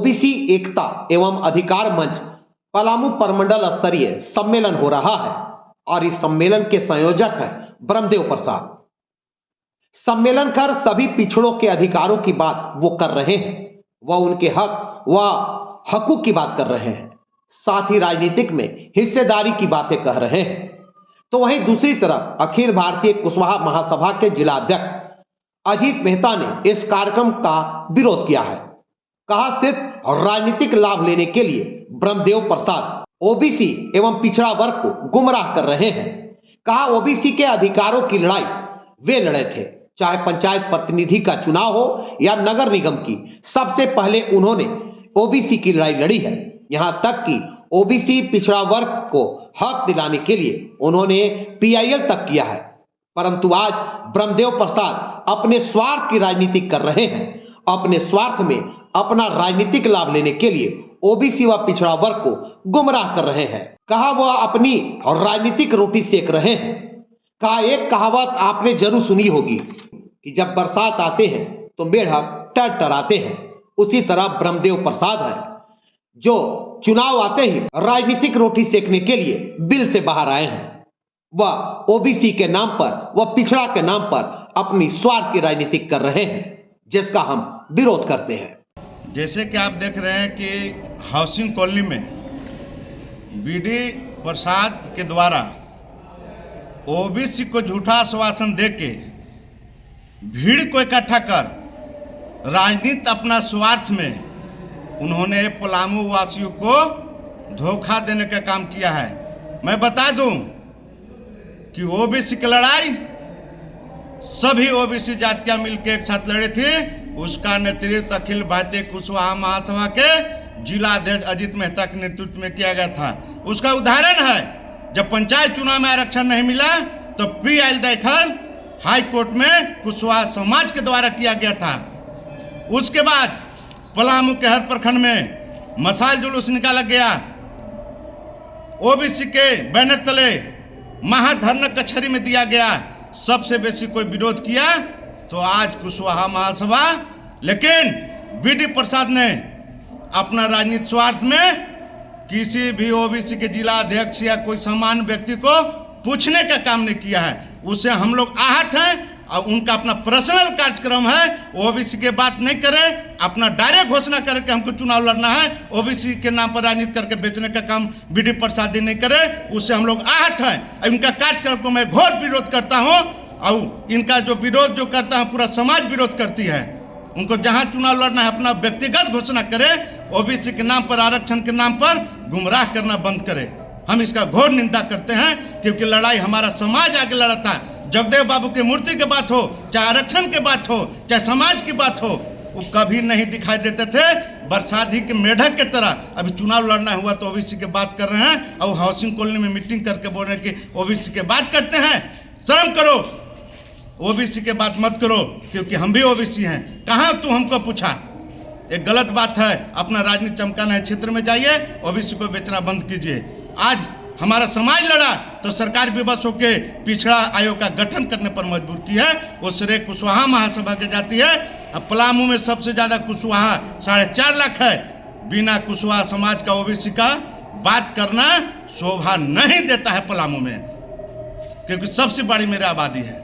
OBC एकता एवं अधिकार मंच पलामू परमंडल स्तरीय सम्मेलन हो रहा है और इस सम्मेलन के संयोजक हैं ब्रह्मदेव प्रसाद। सम्मेलन कर सभी पिछड़ों के अधिकारों की बात वो कर रहे हैं, वह उनके हक व हकूक की बात कर रहे हैं, साथ ही राजनीतिक में हिस्सेदारी की बातें कह रहे हैं। तो वहीं दूसरी तरफ अखिल भारतीय कुशवाहा महासभा के जिला अध्यक्ष अजीत मेहता ने इस कार्यक्रम का विरोध किया है। कहा सिर्फ राजनीतिक लाभ लेने के लिए ब्रह्मदेव प्रसाद ओबीसी एवं पिछड़ा वर्ग को गुमराह कर रहे हैं। कहा ओबीसी के अधिकारों की लड़ाई वे लड़े थे, चाहे पंचायत प्रतिनिधि का चुनाव हो या नगर निगम की, सबसे पहले उन्होंने ओबीसी की लड़ाई लड़ी है। यहां तक कि ओबीसी पिछड़ा वर्ग को हक दिलाने के लिए उन्होंने पीआईएल तक किया है, परंतु आज ब्रह्मदेव प्रसाद अपने स्वार्थ की राजनीति कर रहे हैं। अपने स्वार्थ में अपना राजनीतिक लाभ लेने के लिए ओबीसी व पिछड़ा वर्ग को गुमराह कर रहे हैं। कहा वह अपनी राजनीतिक रोटी सेक रहे हैं। कहा एक कहावत आपने जरूर सुनी होगी कि जब बरसात आते हैं तो मेढक टरटराते हैं। उसी तरह ब्रह्मदेव प्रसाद है जो चुनाव आते ही राजनीतिक रोटी सेकने के लिए बिल से बाहर आए हैं। वह ओबीसी के नाम पर व पिछड़ा के नाम पर अपनी स्वार्थ की राजनीति कर रहे हैं, जिसका हम विरोध करते हैं। जैसे कि आप देख रहे हैं कि हाउसिंग कॉलोनी में बीडी प्रसाद के द्वारा ओबीसी को झूठा आश्वासन देके भीड़ को इकट्ठा कर राजनीति अपना स्वार्थ में उन्होंने पलामू वासियों को धोखा देने का काम किया है। मैं बता दूं कि ओबीसी की लड़ाई सभी ओबीसी जातियां मिलकर एक साथ लड़ी थी। उसका नेतृत्व अखिल भारतीय कुशवाहा महासभा के जिला अध्यक्ष अजीत मेहता के नेतृत्व में किया गया था। उसका उदाहरण है, जब पंचायत चुनाव में आरक्षण नहीं मिला तो पीआईएल दाखिल हाई कोर्ट में कुशवाहा समाज के द्वारा किया गया था। उसके बाद पलामू के हर प्रखंड में मशाल जुलूस निकाला गया। ओबीसी के बैनर तले महाधरना कचहरी में दिया गया। सबसे बेसी कोई विरोध किया तो आज कुशवाहा महासभा। लेकिन बीडी प्रसाद ने अपना राजनीतिक स्वार्थ में किसी भी ओबीसी के जिला अध्यक्ष या कोई सामान्य व्यक्ति को पूछने का काम नहीं किया है। उससे हम लोग आहत हैं और उनका अपना पर्सनल कार्यक्रम है। ओबीसी के बात नहीं करें, अपना डायरेक्ट घोषणा करके हमको चुनाव लड़ना है, ओबीसी के नाम पर राजनीति करके बेचने का काम बीडी प्रसाद नहीं करे, उससे हम लोग आहत हैं। इनका कार्यक्रम को मैं घोर विरोध करता हूँ और इनका जो विरोध जो करता है पूरा समाज विरोध करती है। उनको जहाँ चुनाव लड़ना है अपना व्यक्तिगत घोषणा करे, ओबीसी के नाम पर आरक्षण के नाम पर गुमराह करना बंद करे। हम इसका घोर निंदा करते हैं, क्योंकि लड़ाई हमारा समाज आगे लड़ा था। जगदेव बाबू की मूर्ति की बात हो, चाहे आरक्षण की बात हो, चाहे समाज की बात हो, वो कभी नहीं दिखाई देते थे। बरसाती के मेढक के तरह अभी चुनाव लड़ना हुआ तो ओबीसी की बात कर रहे हैं और हाउसिंग कॉलोनी में मीटिंग करके बोल रहे हैं कि ओबीसी की बात करते हैं। शर्म करो, ओबीसी के बात मत करो, क्योंकि हम भी ओबीसी हैं। कहाँ तू हमको पूछा? एक गलत बात है। अपना राजनीति चमकाना है, क्षेत्र में जाइए, ओबीसी को बेचना बंद कीजिए। आज हमारा समाज लड़ा तो सरकार विवश होकर पिछड़ा आयोग का गठन करने पर मजबूर की है। वो श्रेय कुशवाहा महासभा के जाती है। अब पलामू में सबसे ज़्यादा कुशवाहा 4.5 लाख है। बिना कुशवाहा समाज का ओबीसी का बात करना शोभा नहीं देता है पलामू में, क्योंकि सबसे बड़ी मेरी आबादी है।